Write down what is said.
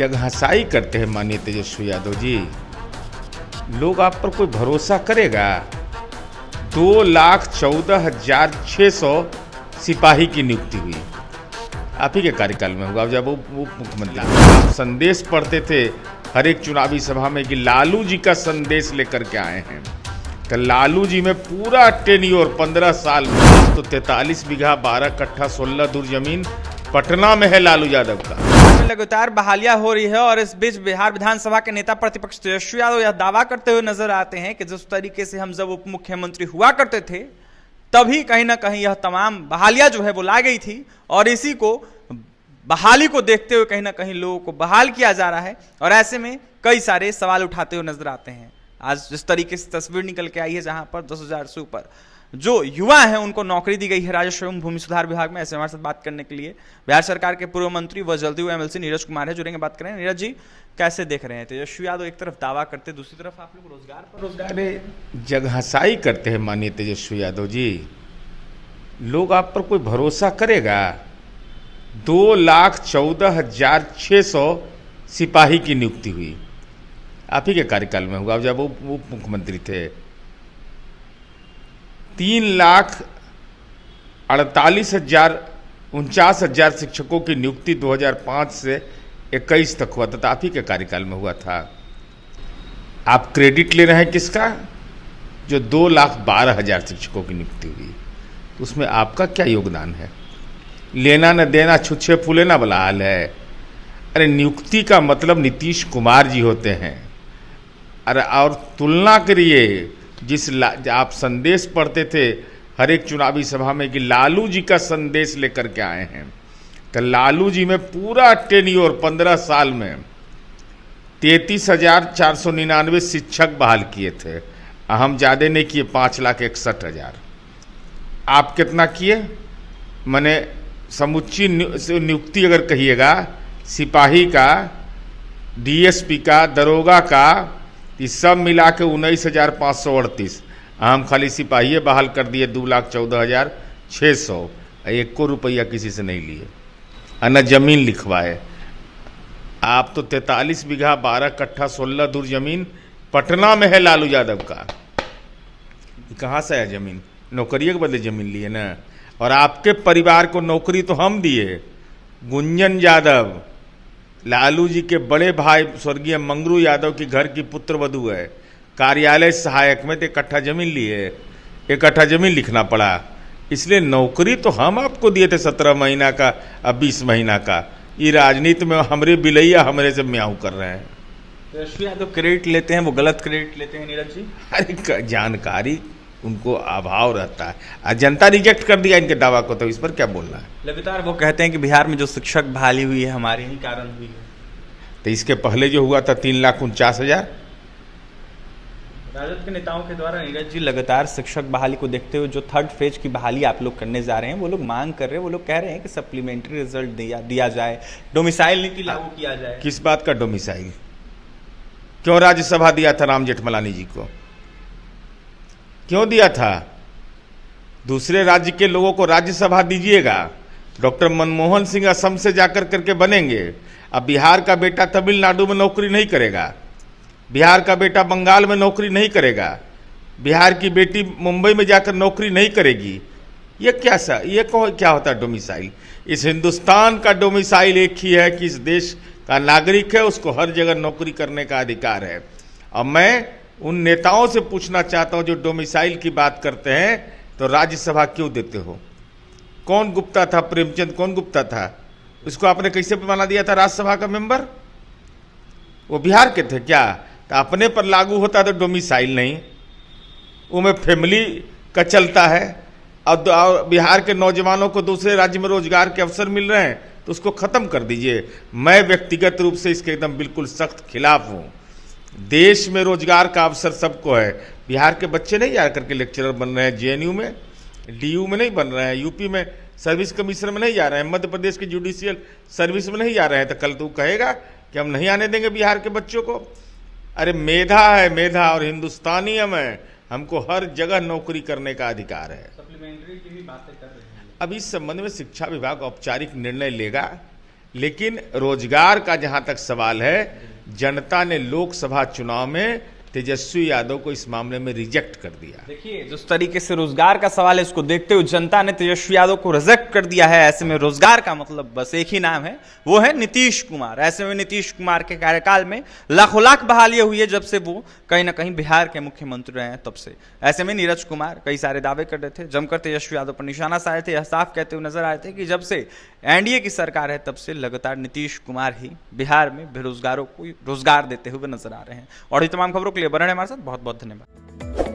जगहंसाई करते हैं माननीय तेजस्वी यादव जी। लोग आप पर कोई भरोसा करेगा? 2,14,600 सिपाही की नियुक्ति हुई आप ही के कार्यकाल में होगा जब वो मुख्यमंत्री। आप संदेश पढ़ते थे हर एक चुनावी सभा में कि लालू जी का संदेश लेकर के आए हैं। तो लालू जी में पूरा टेन्योर 15 साल में तो 43 बीघा 12 कट्ठा 16 दूर जमीन पटना में है लालू यादव का। लगातार बहालियां हो रही है और इस बीच बिहार विधानसभा के नेता प्रतिपक्ष तेजस्वी यादव यह दावा करते हुए नजर आते हैं कि जिस तरीके से हम जब उप मुख्यमंत्री हुआ करते थे तभी कहीं ना कहीं यह तमाम बहालियां जो है वो ला गई थी और इसी को बहाली को देखते हुए कहीं ना कहीं लोगों को बहाल किया जा रहा है और ऐसे में कई सारे सवाल उठाते हुए नजर आते हैं। आज जिस तरीके से तस्वीर निकल के आई है जहां पर 10,000 से ऊपर जो युवा हैं उनको नौकरी दी गई है राजस्व एवं भूमि सुधार विभाग में। ऐसे हमारे साथ बात करने के लिए बिहार सरकार के पूर्व मंत्री व जल्दी हुए एमएलसी नीरज कुमार है, जुड़ेंगे बात करें। नीरज जी, कैसे देख रहे हैं तेजस्वी यादव एक तरफ दावा करते दूसरी तरफ आप लोग रोजगार पर रोजगार जगहंसाई करते हैं माननीय तेजस्वी यादव जी। लोग आप पर कोई भरोसा करेगा? 2,14,600 सिपाही की नियुक्ति हुई आप ही के कार्यकाल में होगा जब वो मुख्यमंत्री थे। 3,48,49,000 शिक्षकों की नियुक्ति 2005 से 21 तक हुआ था, आप ही के कार्यकाल में हुआ था। आप क्रेडिट ले रहे हैं किसका? जो 2,12,000 शिक्षकों की नियुक्ति हुई तो उसमें आपका क्या योगदान है? लेना न देना छुच्छे फूले ना वाला हाल है। अरे नियुक्ति का मतलब नीतीश कुमार जी होते हैं। अरे और तुलना करिए आप संदेश पढ़ते थे हर एक चुनावी सभा में कि लालू जी का संदेश लेकर के आए हैं। तो लालू जी में पूरा टेन्योर 15 साल में 33,499 शिक्षक बहाल किए थे। हम ज़्यादा नहीं किए, 5,61,000। आप कितना किए? मैंने समुच्ची नियुक्ति अगर कहिएगा सिपाही का, डीएसपी का, दरोगा का, ये सब मिला के 19,538। हम खाली सिपाही बहाल कर दिए 2,14,600। 1 रुपया किसी से नहीं लिए न जमीन लिखवाए। आप तो 43 बीघा 12 कट्ठा 16 दूर जमीन पटना में है लालू यादव का। कहाँ से है जमीन? नौकरियों के बदले जमीन लिए ना। और आपके परिवार को नौकरी तो हम दिए। गुंजन यादव लालू जी के बड़े भाई स्वर्गीय मंगरू यादव की घर की पुत्र वधू है। कार्यालय सहायक में 1 कट्ठा जमीन लिए, 1 कट्ठा जमीन लिखना पड़ा। इसलिए नौकरी तो हम आपको दिए थे 17 महीना का, अब 20 महीना का। ये राजनीति में हमरे बिलैया हमरे से म्याऊ कर रहे हैं। तेजस्वी यादव क्रेडिट लेते हैं, वो गलत क्रेडिट लेते हैं नीरज जी। अरे जानकारी उनको अभाव रहता है। जनता रिजेक्ट कर दिया इनके दावा को, तो इस पर क्या बोलना है? लगातार वो कहते हैं कि बिहार में जो शिक्षक बहाली हुई है हमारे ही कारण हुई है। तो इसके पहले जो हुआ था 3,49,000 राजद के नेताओं के द्वारा नीरज जी लगातार शिक्षक बहाली को देखते हुए जो 3rd फेज की बहाली आप लोग करने जा रहे हैं वो लोग मांग कर रहे हैं। वो लोग कह रहे हैं कि सप्लीमेंट्री रिजल्ट दिया जाए, डोमिसाइल नीति लागू किया जाए। किस बात का डोमिसाइल? क्यों राज्यसभा दिया था राम जेठमलानी जी को? क्यों दिया था? दूसरे राज्य के लोगों को राज्यसभा दीजिएगा। डॉक्टर मनमोहन सिंह असम से जाकर करके बनेंगे। अब बिहार का बेटा तमिलनाडु में नौकरी नहीं करेगा, बिहार का बेटा बंगाल में नौकरी नहीं करेगा, बिहार की बेटी मुंबई में जाकर नौकरी नहीं करेगी। ये क्या होता है डोमिसाइल? इस हिंदुस्तान का डोमिसाइल एक ही है कि इस देश का नागरिक है, उसको हर जगह नौकरी करने का अधिकार है। अब मैं उन नेताओं से पूछना चाहता हूं जो डोमिसाइल की बात करते हैं तो राज्यसभा क्यों देते हो? कौन गुप्ता था? प्रेमचंद कौन गुप्ता था? उसको आपने कैसे बना दिया था राज्यसभा का मेंबर? वो बिहार के थे क्या? तो अपने पर लागू होता तो डोमिसाइल नहीं, वो में फैमिली का चलता है। और बिहार के नौजवानों को दूसरे राज्य में रोजगार के अवसर मिल रहे हैं तो उसको खत्म कर दीजिए। मैं व्यक्तिगत रूप से इसके एकदम बिल्कुल सख्त खिलाफ हूँ। देश में रोजगार का अवसर सबको है। बिहार के बच्चे नहीं जा करके लेक्चरर बन रहे हैं, जेएनयू में, डीयू में नहीं बन रहे हैं, यूपी में सर्विस कमिश्नर में नहीं जा रहे हैं, मध्य प्रदेश की जुडिशियल सर्विस में नहीं जा रहे हैं। तो कल तू कहेगा कि हम नहीं आने देंगे बिहार के बच्चों को? अरे मेधा है, मेधा और हिंदुस्तानी है। हमको हर जगह नौकरी करने का अधिकार है। सप्लीमेंट्री की भी बातें कर रहे हैं। अब इस संबंध में शिक्षा विभाग औपचारिक निर्णय लेगा लेकिन रोजगार का जहां तक सवाल है, जनता ने लोकसभा चुनाव में तेजस्वी यादव को इस मामले में रिजेक्ट कर दिया। देखिए, जिस तरीके से रोजगार का सवाल है, इसको देखते हुए जनता ने तेजस्वी यादव को रिजेक्ट कर दिया है। ऐसे में रोजगार का मतलब बस एक ही नाम है, वो है नीतीश कुमार। ऐसे में नीतीश कुमार के कार्यकाल में लाखों लाख बहालियां हुई है, जब से वो कहीं ना कहीं बिहार के मुख्यमंत्री रहे हैं तब से। ऐसे में नीरज कुमार कई सारे दावे कर रहे थे, जमकर तेजस्वी यादव पर निशाना साधे थे, यह साफ कहते हुए नजर आए थे कि जब से एनडीए की सरकार है तब से लगातार नीतीश कुमार ही बिहार में बेरोजगारों को रोजगार देते हुए नजर आ रहे हैं। और ये तमाम खबरों के लिए बने रहें हमारे साथ। बहुत बहुत धन्यवाद।